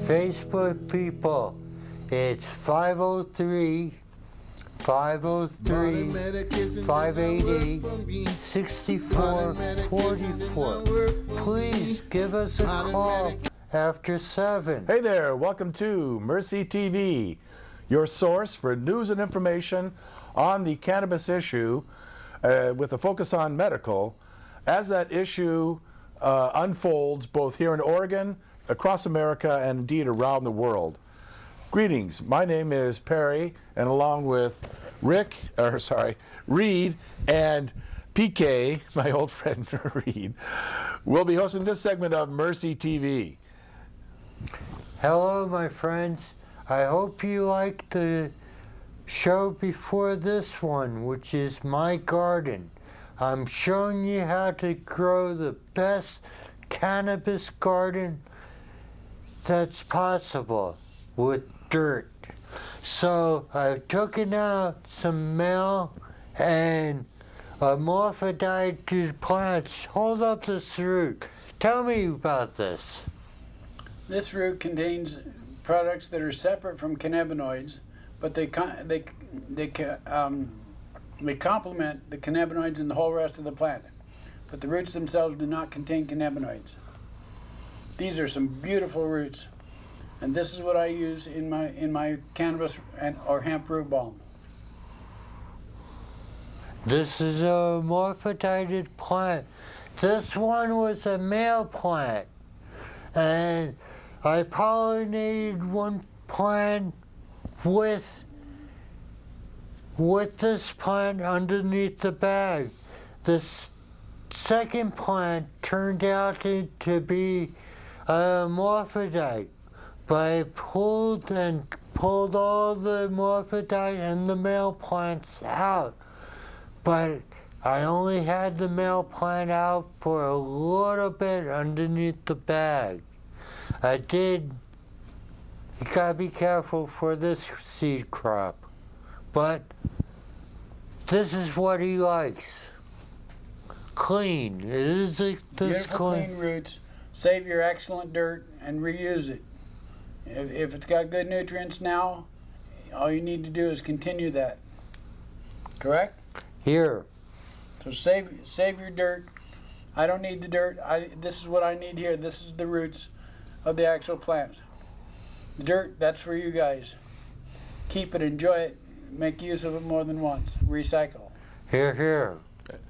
Facebook people, it's 503-580-6444. Please give us a call after 7. Hey there, welcome to Mercy TV, your source for news and information on the cannabis issue with a focus on medical as that issue unfolds both here in Oregon, across America, and indeed around the world. Greetings, my name is Perry, and along with Reed and PK, my old friend Reed, we'll be hosting this segment of Mercy TV. Hello, my friends. I hope you liked the show before this one, which is my garden. I'm showing you how to grow the best cannabis garden that's possible with dirt. So I've taken out some male and hermaphroditic plants. Hold up this root. Tell me about this. This root contains products that are separate from cannabinoids, but they complement the cannabinoids in the whole rest of the plant. But the roots themselves do not contain cannabinoids. These are some beautiful roots, and this is what I use in my cannabis or hemp root balm. This is a hermaphroditic plant. This one was a male plant, and I pollinated one plant with this plant underneath the bag. This second plant turned out to be a hermaphrodite, but I pulled all the hermaphrodite and the male plants out. But I only had the male plant out for a little bit underneath the bag. You gotta be careful for this seed crop. But this is what he likes. Clean. This Beautiful clean roots. Save your excellent dirt and reuse it. If it's got good nutrients now, all you need to do is continue that. Correct? Here. So save your dirt. I don't need the dirt. This is what I need here. This is the roots of the actual plant. The dirt, that's for you guys. Keep it, enjoy it, make use of it more than once. Recycle. Here, here.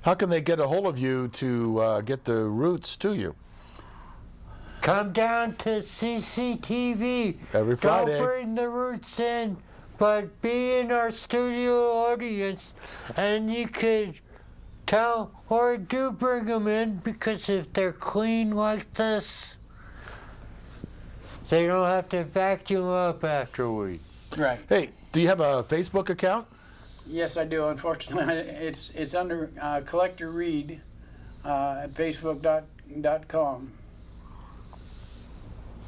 How can they get a hold of you to get the roots to you? Come down to CCTV. Every Friday. Don't bring the roots in, but be in our studio audience, and you could tell, or do bring them in, because if they're clean like this, they don't have to vacuum up afterward. Right. Hey, do you have a Facebook account? Yes, I do. Unfortunately, it's under Collector Reed at Facebook.com.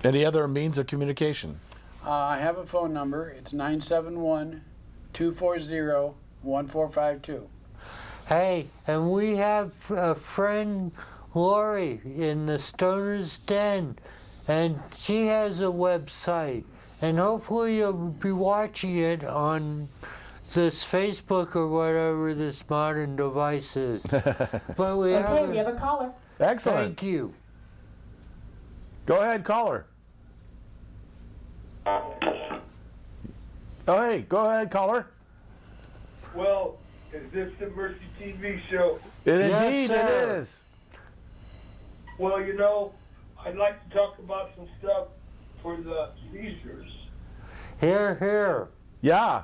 Any other means of communication? I have a phone number. It's 971-240-1452. Hey, and we have a friend, Lori, in the Stoner's Den, and she has a website, and hopefully you'll be watching it on this Facebook or whatever this modern device is. But we have a caller. Excellent. Thank you. Go ahead, caller. Oh, hey, go ahead, caller. Well, is this the Mercy TV show? Indeed, sir. it is. Well, I'd like to talk about some stuff for the seizures. Here, here. Yeah.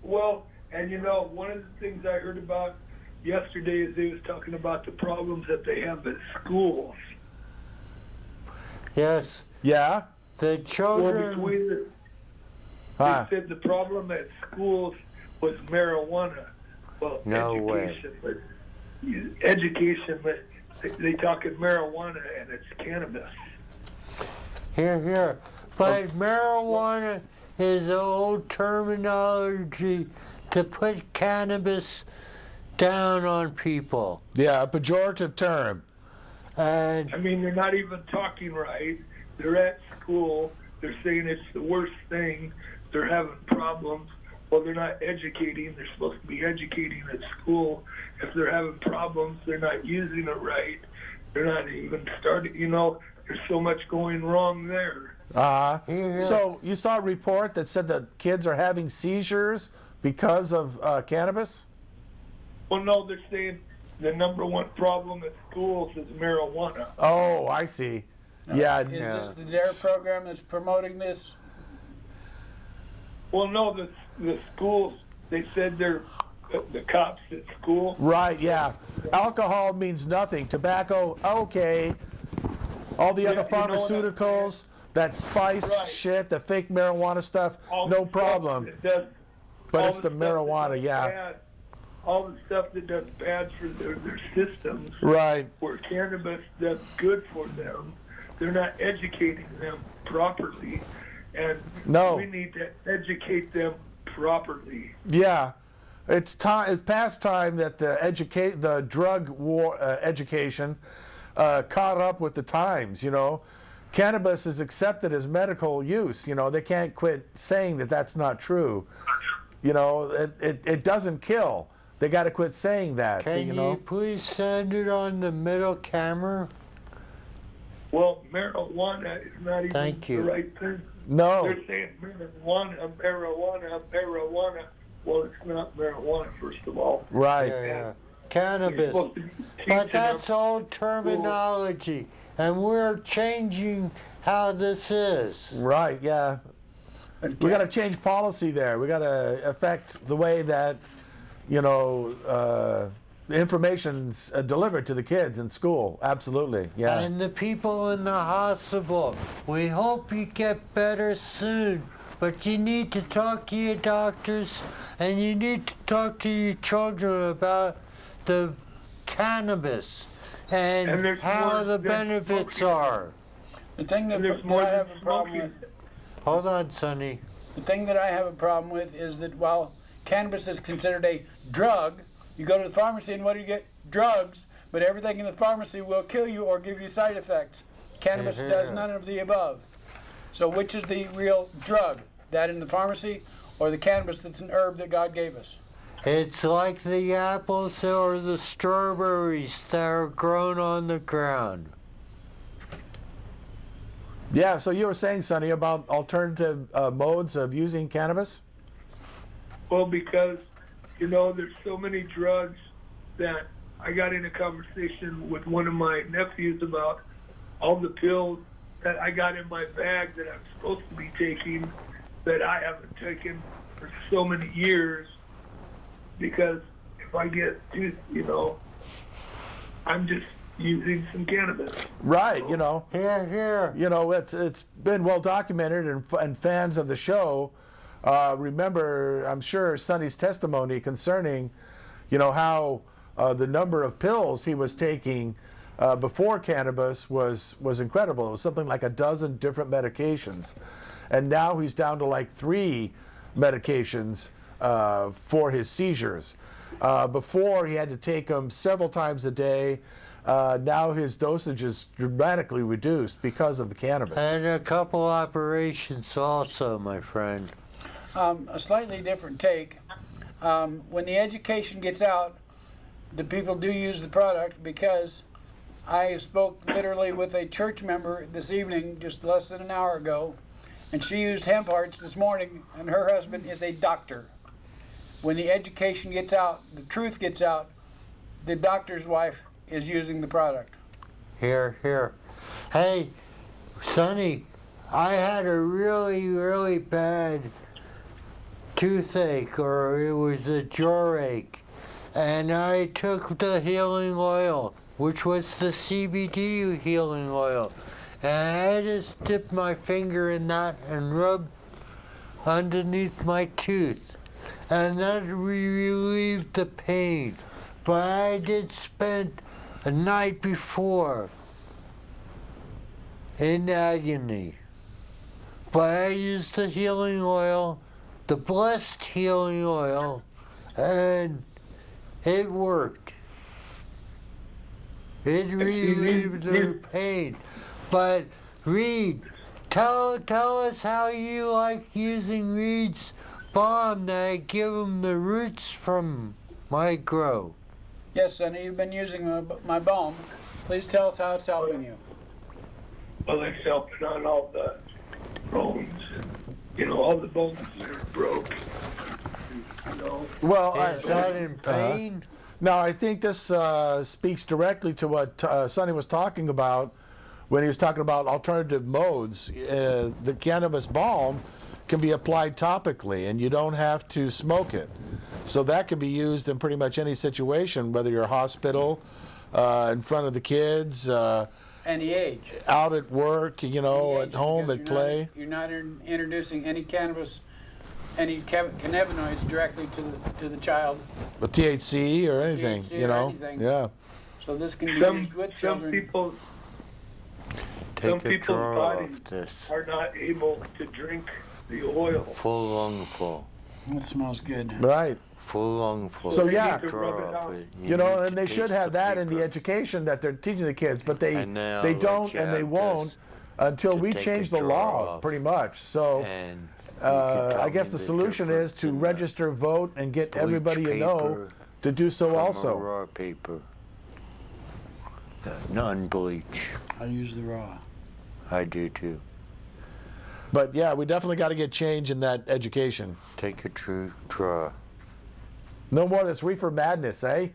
Well, and one of the things I heard about yesterday is they was talking about the problems that they have at schools. Yes. Yeah. The Well, children. they said the problem at schools was marijuana. Well, No education, but they talking marijuana and it's cannabis. Here, here. But marijuana is an old terminology to put cannabis down on people. Yeah, a pejorative term. And I mean, they're not even talking right. They're at school. they're saying it's the worst thing. They're having problems. Well, they're not educating. They're supposed to be educating at school. If they're having problems, they're not using it right. They're not even starting, there's so much going wrong there. Yeah. So you saw a report that said that kids are having seizures because of cannabis? Well, no, they're saying the number one problem at schools is marijuana. Oh, I see. Yeah. Is this the DARE program that's promoting this? Well, no, the schools, they said they're the cops at school. Right, yeah. Alcohol means nothing. Tobacco, okay. All the other you know what I'm pharmaceuticals, that spice Right. shit, the fake marijuana stuff, All no the stuff problem. that does- But all it's the stuff that marijuana, does yeah. bad- all the stuff that does bad for their systems, Right. where cannabis does good for them, they're not educating them properly, and No. we need to educate them properly. Yeah. It's past time that the drug war education caught up with the times, Cannabis is accepted as medical use, they can't quit saying that that's not true. It doesn't kill. They got to quit saying that, Can you please send it on the middle camera? Well, marijuana is not even Thank you. the right thing. No. They're saying marijuana. Well, it's not marijuana, first of all. Right. Yeah. You're Cannabis. supposed to be But teaching that's them. old terminology, and we're changing how this is. Right, yeah. We got to change policy there. We got to affect the way that, the information's delivered to the kids in school. Absolutely, yeah. And the people in the hospital, we hope you get better soon. But you need to talk to your doctors, and you need to talk to your children about the cannabis And and there's how more the than benefits smoking. are. The thing that, And there's that more I than have a problem smoking. with, Hold on, Sonny. the thing that I have a problem with is that while cannabis is considered a drug, you go to the pharmacy and what do you get? Drugs, but everything in the pharmacy will kill you or give you side effects. Cannabis does none of the above. So which is the real drug? That in the pharmacy or the cannabis that's an herb that God gave us? It's like the apples or the strawberries that are grown on the ground. Yeah, so you were saying, Sonny, about alternative modes of using cannabis? Well, because, there's so many drugs that I got in a conversation with one of my nephews about all the pills that I got in my bag that I'm supposed to be taking that I haven't taken for so many years, because if I get too, I'm just using some cannabis. Right, Here, here. It's been well documented, and fans of the show remember, I'm sure, Sonny's testimony concerning, how the number of pills he was taking before cannabis was incredible. It was something like a dozen different medications, and now he's down to like 3 medications for his seizures. Before he had to take them several times a day. Now his dosage is dramatically reduced because of the cannabis. And a couple operations also, my friend. A slightly different take. When the education gets out, the people do use the product, because I spoke literally with a church member this evening, just less than an hour ago, and she used hemp hearts this morning, and her husband is a doctor. When the education gets out, the truth gets out, the doctor's wife is using the product. Here, here. Hey, Sonny, I had a really, really bad toothache, or it was a jaw ache, and I took the healing oil, which was the CBD healing oil, and I just dipped my finger in that and rubbed underneath my tooth, and that relieved the pain. But I did spend a night before in agony. But I used the healing oil, the blessed healing oil, and it worked. It relieved the pain. But read Tell us how you like using Reed's balm that I give him the roots from my grow. Yes, Sonny, you've been using my balm. Please tell us how it's helping you. Well, it's helping on all the bones, all the bones that are broke. Well, Is that in pain? now I think this speaks directly to what Sonny was talking about when he was talking about alternative modes. The cannabis balm can be applied topically, and you don't have to smoke it. So that can be used in pretty much any situation, whether you're hospital, in front of the kids, Any age. out at work, Any at age, home, because at play. You're not introducing any cannabinoids directly to the child. The THC or anything, THC or anything. Yeah. So this can be Some used with some children. people, Take some a people's draw bodies off this. are not able to drink the oil. Full lungful. That smells good. Right. Full lungful. So, They yeah. need to Draw rub it off out. it. And need they to should taste have that in the paper. education that they're teaching the kids, but they And now they I'll don't let you and they have won't this until to we take change a the draw law, off. pretty much. So And you can tell I guess me the solution is difference to in the register, vote, and get bleach everybody you know paper to do so from a also. raw paper. Non-bleach. I use the raw. I do too. But yeah, we definitely got to get change in that education. Take a true draw. No more of this reefer madness, eh?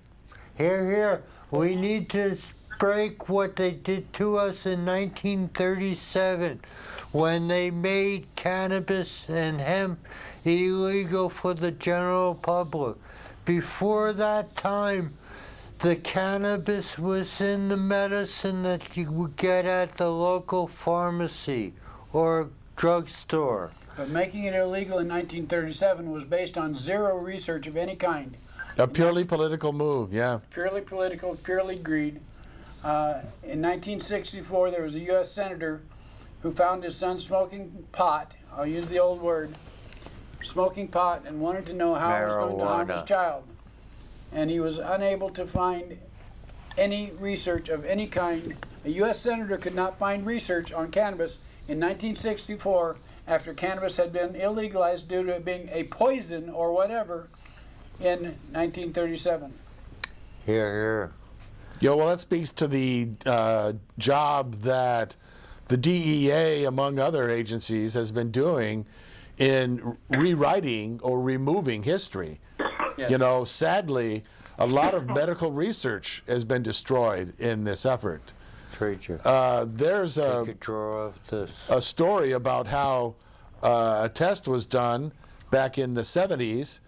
Here. We need to break what they did to us in 1937 when they made cannabis and hemp illegal for the general public. Before that time, the cannabis was in the medicine that you would get at the local pharmacy or drugstore. But making it illegal in 1937 was based on zero research of any kind. A purely political move, yeah. Purely political, purely greed. In 1964, there was a U.S. senator who found his son smoking pot. I'll use the old word. Smoking pot, and wanted to know how it was going to harm his Marijuana. child. And he was unable to find any research of any kind. A U.S. senator could not find research on cannabis in 1964 after cannabis had been illegalized due to it being a poison or whatever in 1937. Here. Well, that speaks to the job that the DEA, among other agencies, has been doing in rewriting or removing history. Yes. Sadly, a lot of medical research has been destroyed in this effort. Trade you. There's Take a draw of this. a story about how a test was done back in the 70s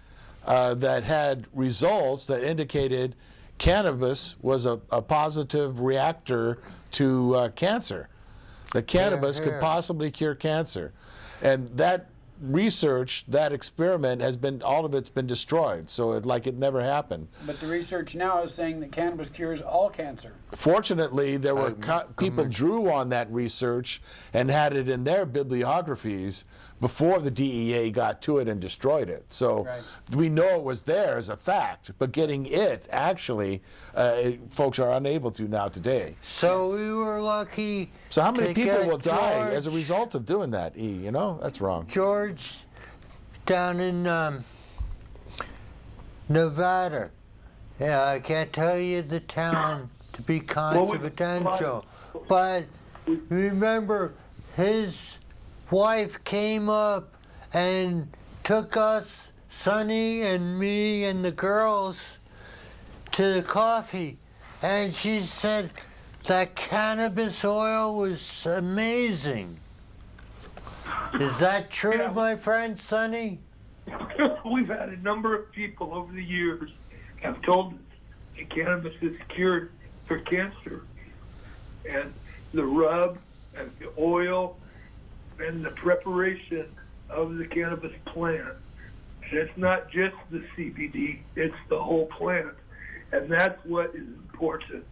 that had results that indicated cannabis was a positive reactor to cancer. That cannabis could here. possibly cure cancer. And that research, that experiment has been, all of it's been destroyed. So it never happened. But the research now is saying that cannabis cures all cancer. Fortunately, there were people drew on that research and had it in their bibliographies before the DEA got to it and destroyed it. So Right. we know it was there as a fact, but getting it actually, folks are unable to now today. So we were lucky. So how many to people get will die as a George- result of doing that, E? That's wrong. George down in Nevada. Yeah, I can't tell you the town to be confidential. But remember, his wife came up and took us, Sonny and me and the girls, to the coffee. And she said that cannabis oil was amazing. Is that true, Yeah. my friend Sonny? We've had a number of people over the years have told us that cannabis is cured for cancer. And the rub and the oil and the preparation of the cannabis plant. And it's not just the CBD, it's the whole plant. And that's what is important,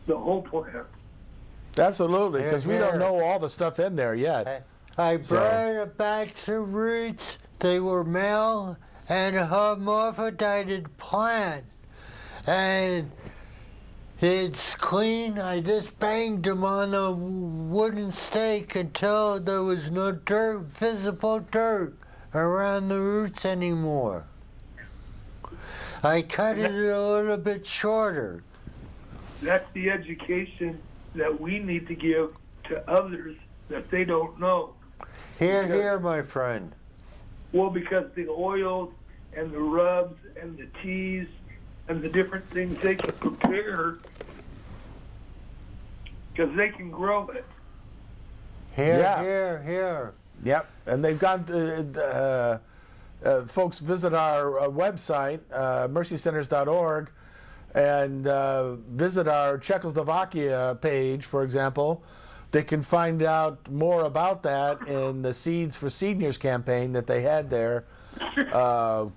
the whole plant. Absolutely, because we don't Here. know all the stuff in there yet. I So- brought a batch of roots. They were male and hermaphrodited plant. And It's clean. I just banged him on a wooden stake until there was no dirt, visible dirt around the roots anymore. I cut it a little bit shorter. That's the education that we need to give to others that they don't know. Here, my friend. Well, because the oils and the rubs and the teas and the different things they can prepare, because they can grow it. Yeah. Here. Yep, and they've gone. Folks visit our website, mercycenters.org, and visit our Czechoslovakia page, for example. They can find out more about that in the Seeds for Seniors campaign that they had there. A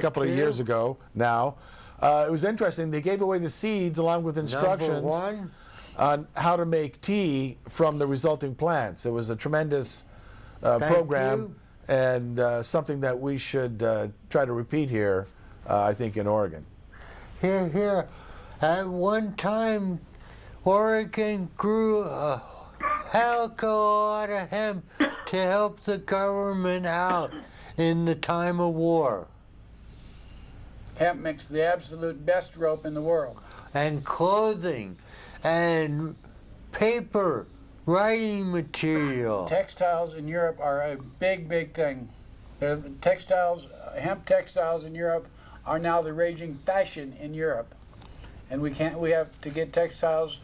couple of years ago now. It was interesting. They gave away the seeds along with instructions Number 1. on how to make tea from the resulting plants. It was a tremendous program and something that we should try to repeat here, I think, in Oregon. Here. At one time, Oregon grew a heck of a lot of hemp to help the government out in the time of war. Hemp makes the absolute best rope in the world. And clothing, and paper, writing material. Textiles in Europe are a big, big thing. The textiles, hemp textiles in Europe are now the raging fashion in Europe. And we have to get textiles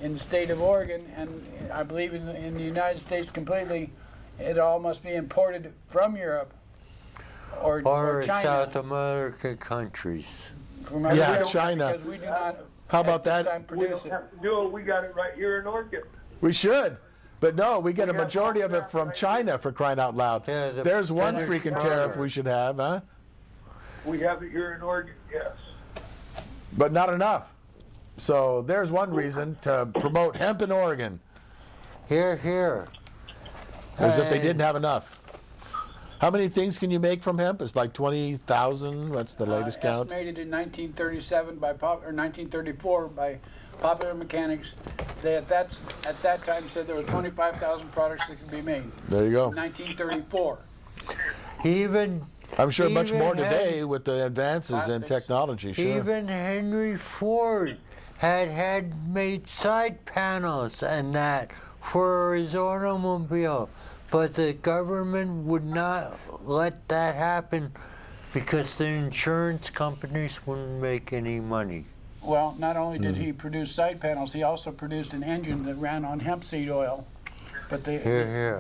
in the state of Oregon, and I believe in the United States completely. It all must be imported from Europe or China. South American countries. From China. Because we do not How about at this that? time We produce don't it. have to do it. We got it right here in Oregon. We should. But no, we get a We have majority of it all from that China, for crying out loud. Yeah, There's one finished freaking tariff product. we should have, huh? We have it here in Oregon, yes. But not enough. So there's one reason to promote hemp in Oregon, Here. as if they And- didn't have enough. How many things can you make from hemp? It's like 20,000. What's the latest count? Estimated in 1937 or 1934 by Popular Mechanics. They at that time said there were 25,000 products that could be made. There you go. 1934. Even I'm sure much Even more had- today with the advances in Plastics. technology. Sure. Even Henry Ford had made side panels and that for his automobile, but the government would not let that happen because the insurance companies wouldn't make any money. Well, not only did he produce side panels, he also produced an engine that ran on hemp seed oil. But Here.